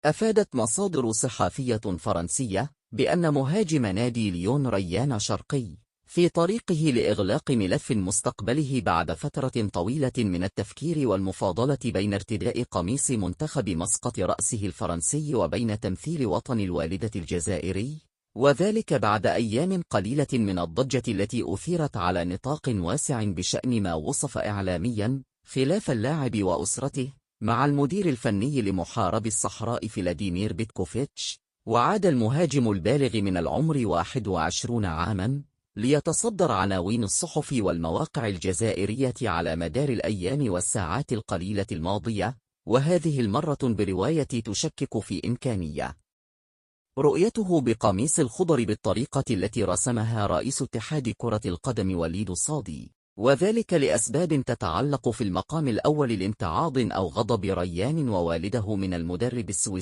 أفادت مصادر صحفية فرنسية بأن مهاجم نادي ليون ريان شرقي في طريقه لإغلاق ملف مستقبله بعد فترة طويلة من التفكير والمفاضلة بين ارتداء قميص منتخب مسقط رأسه الفرنسي وبين تمثيل وطن الوالدة الجزائري، وذلك بعد أيام قليلة من الضجة التي أثيرت على نطاق واسع بشأن ما وصف إعلامياً خلاف اللاعب وأسرته مع المدير الفني لمحارب الصحراء فلاديمير بيتكوفيتش. وعاد المهاجم البالغ من العمر 21 عاماً ليتصدر عناوين الصحف والمواقع الجزائرية على مدار الأيام والساعات القليلة الماضية، وهذه المرة برواية تشكك في إمكانية رؤيته بقميص الخضر بالطريقة التي رسمها رئيس اتحاد كرة القدم وليد الصادي، وذلك لأسباب تتعلق في المقام الأول لامتعاض أو غضب ريان ووالده من المدرب السويسري